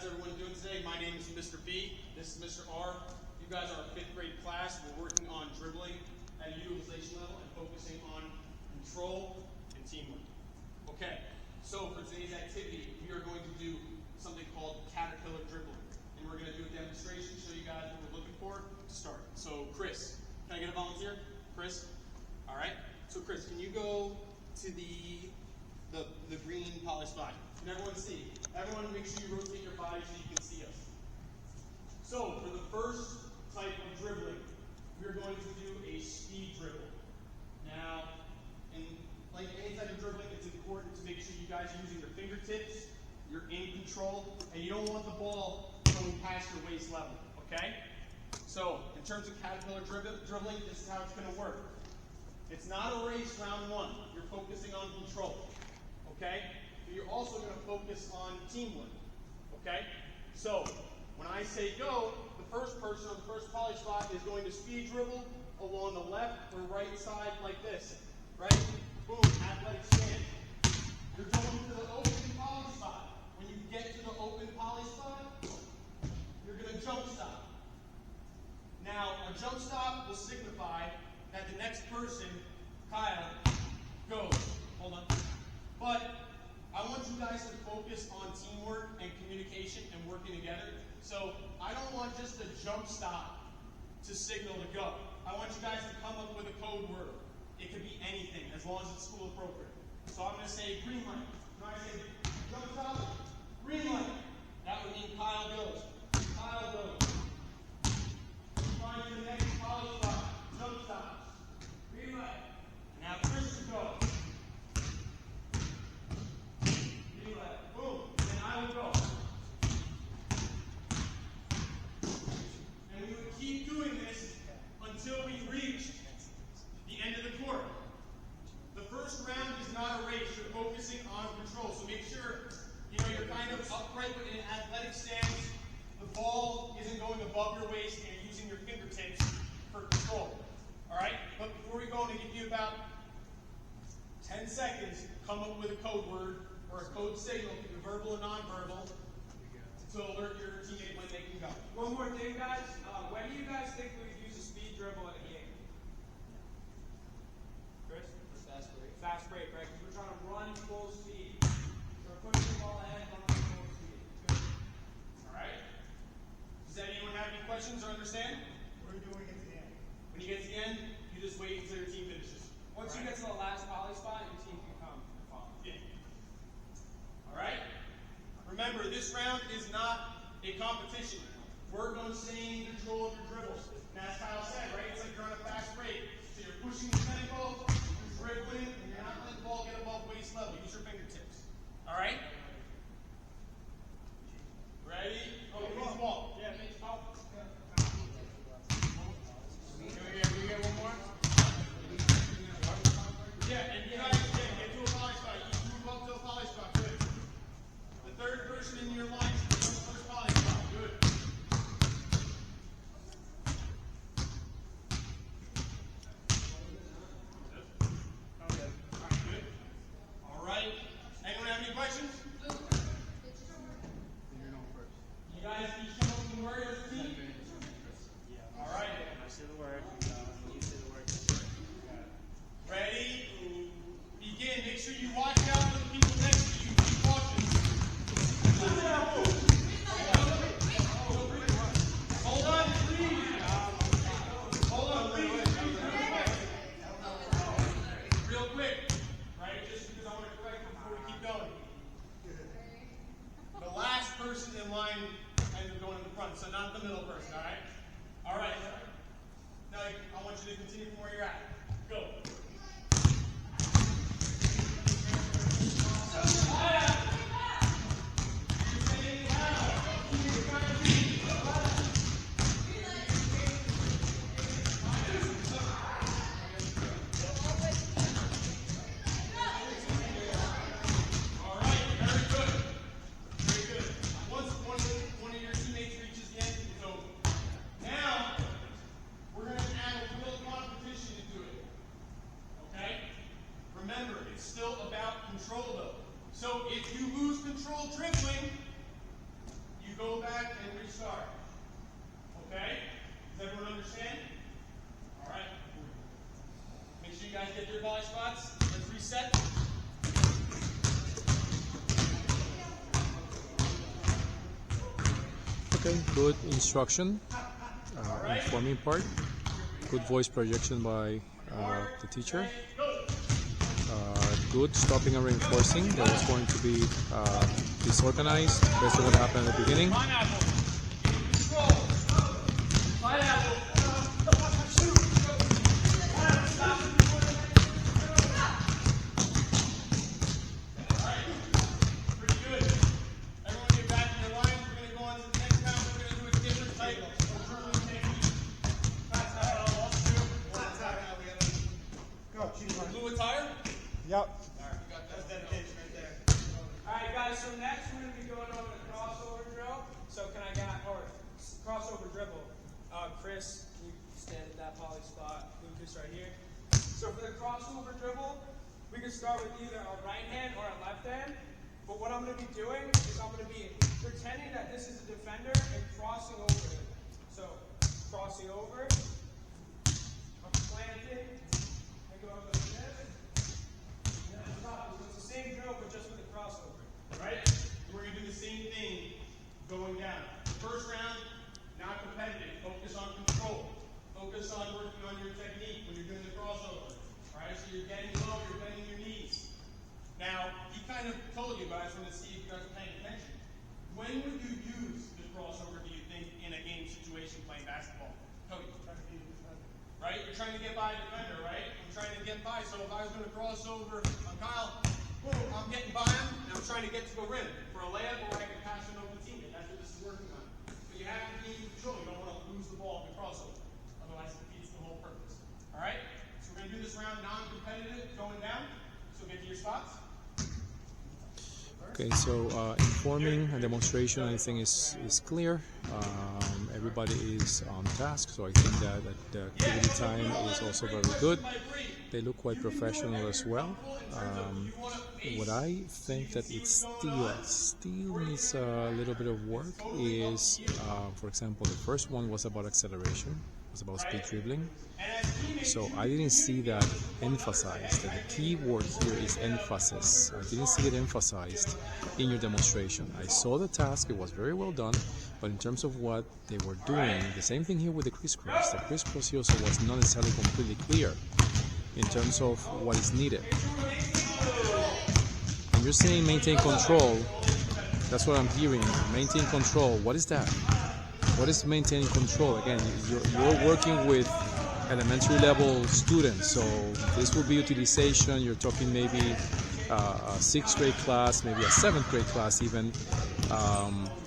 How's everyone doing today? My name is Mr. B. This is Mr. R. You guys are a 5th grade class. We're working on dribbling at a utilization level and focusing on control and teamwork. Okay, so for today's activity, we are going to do something called caterpillar dribbling. And we're going to do a demonstration, show you guys what we're looking for to start. So Chris, can I get a volunteer? Chris? All right. So Chris, can you go to the green poly spot? Can everyone see? Everyone make sure you rotate your body so you can see us. So for the first type of dribbling, we're going to do a speed dribble. Now, like any type of dribbling, it's important to make sure you guys are using your fingertips, you're in control, and you don't want the ball going past your waist level, okay? So, in terms of caterpillar dribbling, this is how it's going to work. It's not a race round one. You're focusing on control, okay? But you're also going to focus on teamwork, okay? So, when I say go, the first person on the first poly spot is going to speed dribble along the left or right side like this, right? Boom, athletic stand. You're going to the open poly spot. When you get to the open poly spot, you're going to jump stop. Now, a jump stop will signify that the next person, Kyle, goes. Hold on. But I want you guys to focus on teamwork and communication and working together. So I don't want just a jump stop to signal to go. I want you guys to come up with a code word. It could be anything as long as it's school appropriate. So I'm going to say green light. When I say jump stop, green light. That would mean Kyle goes. Kyle goes. Find the next poly spot. Jump stops. Green light. Now Christian goes. Green light. Boom. And I will go. And we would keep doing this until we reach the end of the court. The first round is not a race. You're focusing on control. So make sure you're kind of upright in an athletic stance. The ball isn't going above your waist and you're using your fingertips for control. Alright? But before we go, I'm going to give you about 10 seconds to come up with a code word or a code signal, it can be verbal or non-verbal, to alert your teammate when they can go. One more thing, guys. When do you guys think we could use a speed dribble in a game? Chris? Fast break. Fast break, right? Because we're trying to run full speed. So we're pushing the ball ahead, running full speed. Good. Alright? Does anyone have any questions or understand? We're doing it to the end. When you get to the end, you just wait until your team finishes. Once you get to the last poly spot, your team can come and follow. Yeah. Alright? Remember, this round is not a competition. We're going to stay in control of your dribbles. And as Kyle said, right? It's like you're on a fast break. So you're pushing the pinnacle, you're dribbling, and you're not letting the ball get above waist level. Use your fingertips. Alright? Ready? Oh, use the ball. Yeah, make out. Can we get one more? Yeah, and you guys get to a poly spot. You move up to a poly spot. Good. The third person in your line should go to the first poly spot. Good. All right. Anyone have any questions? You guys each come up with a word as a team? All right. I say the word. You say the word. Ready? Begin. Make sure you watch out for the people next to you. Be cautious. Hold on, please. Hold on, please. Real quick, right? Just because I want to correct before we keep going. The last person in line ends up going in the front, so not the middle person, all right? All right. Now, I want you to continue from where you're at. Go. So spots. Let's reset. Okay, good instruction, informing part, good voice projection by the teacher, good stopping and reinforcing. That was going to be disorganized based on what happened at the beginning. Pineapple. Control. Pineapple. Yep. That's dedication right there. Alright guys, so next we're going to be going over the crossover drill. So can I get, or crossover dribble. Chris, can you stand at that poly spot? Lucas right here. So for the crossover dribble, we can start with either our right hand or our left hand. But what I'm going to be doing is I'm going to be pretending that this is a defender and crossing over him. So crossing over, I'm planting, and go like this. It's the same drill, but just with a crossover. Right? We're going to do the same thing going down. First round, not competitive. Focus on control. Focus on working on your technique when you're doing the crossover. Alright, so you're getting low, you're bending your knees. Now, he kind of told you, but I just want to see if you guys are paying attention. When would you use the crossover, do you think, in a game situation playing basketball? Cody. Right? You're trying to get by a defender, right? I'm trying to get by, so if I was going to cross over on Kyle, boom, I'm getting by him, and I'm trying to get to the rim for a layup, or I can pass it over to the teammate. That's what this is working on. But you have to be in control. You don't want to lose the ball in the crossover. Otherwise, it defeats the whole purpose. All right? So we're going to do this round non-competitive, going down. So get to your spots. Okay, so informing and demonstration, I think is clear. Everybody is on task, so I think that the activity time is also very good. They look quite professional as well. What I think that it still needs a little bit of work is, for example, the first one was about acceleration, was about speed dribbling. So I didn't see that emphasized. The key word here is emphasis. I didn't see it emphasized in your demonstration. I saw the task, it was very well done, but in terms of what they were doing, the same thing here with the crisscross. The crisscross here also was not necessarily completely clear in terms of what is needed. And you're saying maintain control. That's what I'm hearing. Maintain control. What is that? What is maintaining control? Again, you're working with elementary level students, so this will be utilization. You're talking maybe a 6th grade class, maybe a 7th grade class even.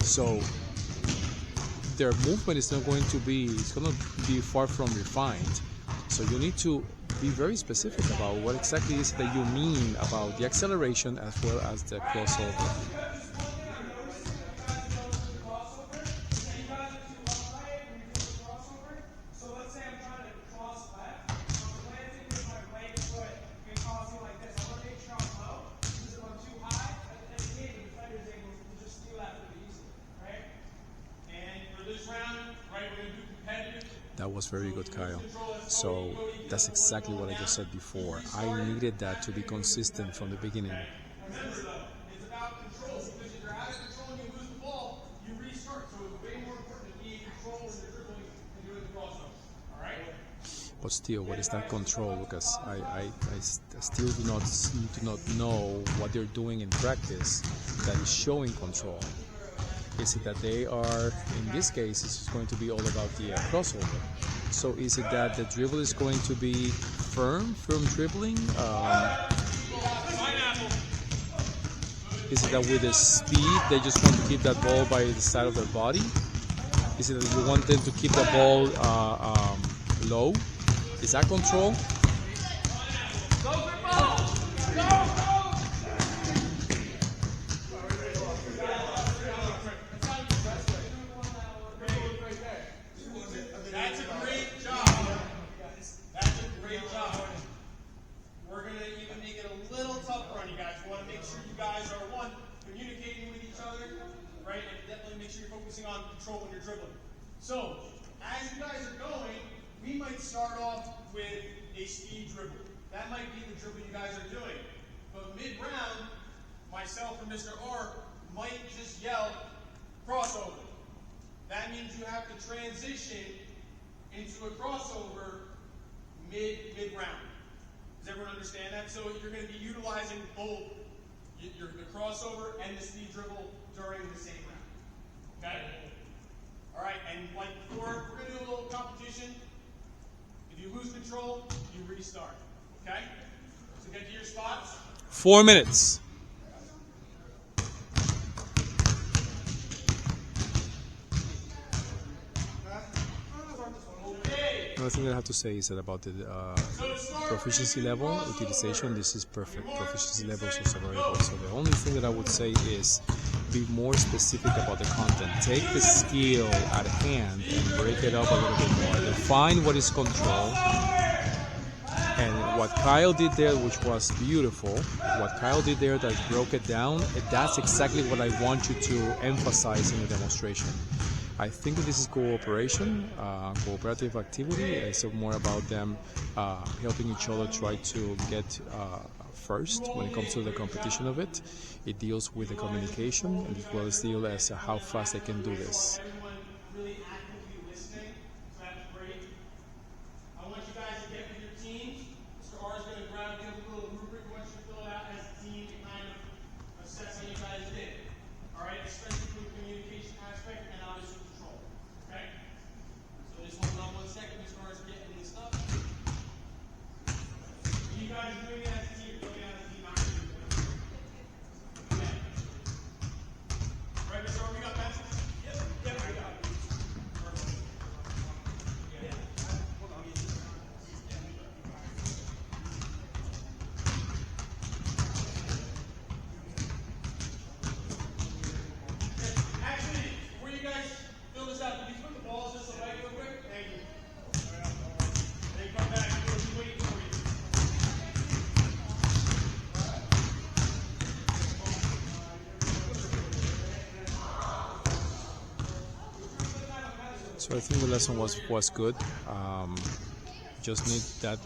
So their movement is not going to be, it's going to be far from refined. So you need to be very specific about what exactly is that you mean about the acceleration as well as the crossover. That was very good, Kyle. So that's exactly what I just said before. I needed that to be consistent from the beginning. Remember though, it's about control, because if you're out of control and you lose the ball, you restart. So it's way more important to be in control when you're dribbling and doing the crossover. Alright? But still, what is that control, Lucas? I still do not know what they're doing in practice that is showing control. Is it that they are, in this case, it's going to be all about the crossover? So is it that the dribble is going to be firm dribbling? Is it that with the speed, they just want to keep that ball by the side of their body? Is it that you want them to keep the ball low? Is that control? That's a great job. That's a great job. We're going to even make it a little tougher on you guys. We want to make sure you guys are, one, communicating with each other, right? And definitely make sure you're focusing on control when you're dribbling. So, as you guys are going, we might start off with a speed dribble. that might be the dribble you guys are doing. But mid-round, myself and Mr. R might just yell, crossover. That means you have to transition into a crossover mid-round. Does everyone understand that? So you're going to be utilizing both the crossover and the speed dribble during the same round. Okay? All right, and like before, we're going to do a little competition. If you lose control, you restart. Okay? So get to your spots. 4 minutes. Okay. Another thing that I have to say is that about the proficiency level utilization, this is perfect. Proficiency level is also very good. So the only thing that I would say is be more specific about the content. Take the skill at hand and break it up a little bit more. Define what is control. And what Kyle did there, which was beautiful, what Kyle did there that broke it down, that's exactly what I want you to emphasize in the demonstration. I think that this is cooperation, cooperative activity. It's more about them helping each other try to get first when it comes to the competition of it. It deals with the communication and as well as deal as how fast they can do this. Everyone really actively listening, so that's great. I want you guys to get with your teams. Mr. R is going to grab you a little rubric. I want you to fill it out as a team to kind of assess how you guys did. All right, especially for the communication aspect and obviously control. Okay? So just hold on 1 second. Mr. R is getting this stuff. You guys are doing it as a team. Doing it as a team, not individually. Okay. All right, Mr. R, we got pencils? Yep, we got it. Perfect. Yeah. Hold on. Actually, before you guys fill this out, can you put the balls this away real quick? Thank you. Then come back and we'll be waiting for you. So I think the lesson was good. Just need that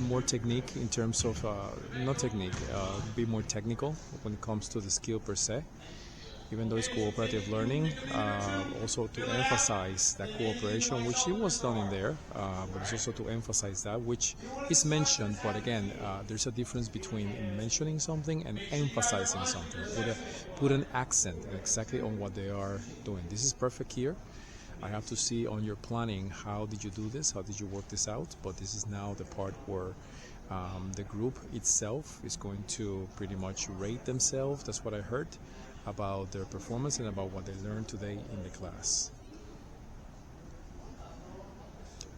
more technique in terms of not technique, be more technical when it comes to the skill per se. Even though it's cooperative learning, also to emphasize that cooperation, which it was done in there, but it's also to emphasize that, which is mentioned. But again, there's a difference between mentioning something and emphasizing something. Put an accent exactly on what they are doing. This is perfect here. I have to see on your planning, how did you do this? How did you work this out? But this is now the part where the group itself is going to pretty much rate themselves. That's what I heard about their performance and about what they learned today in the class.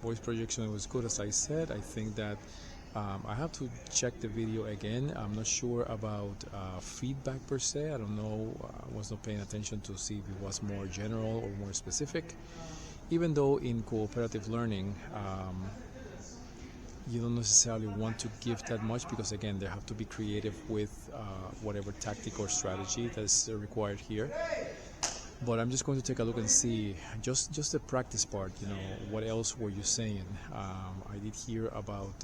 Voice projection was good, as I said. I think that I have to check the video again. I'm not sure about feedback per se. I don't know. I was not paying attention to see if it was more general or more specific. Even though in cooperative learning, you don't necessarily want to give that much because, again, they have to be creative with whatever tactic or strategy that is required here. But I'm just going to take a look and see just the practice part. You know, what else were you saying? I did hear about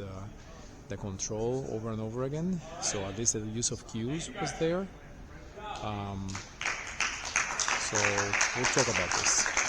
the control over and over again. So at least the use of cues was there. So we'll talk about this.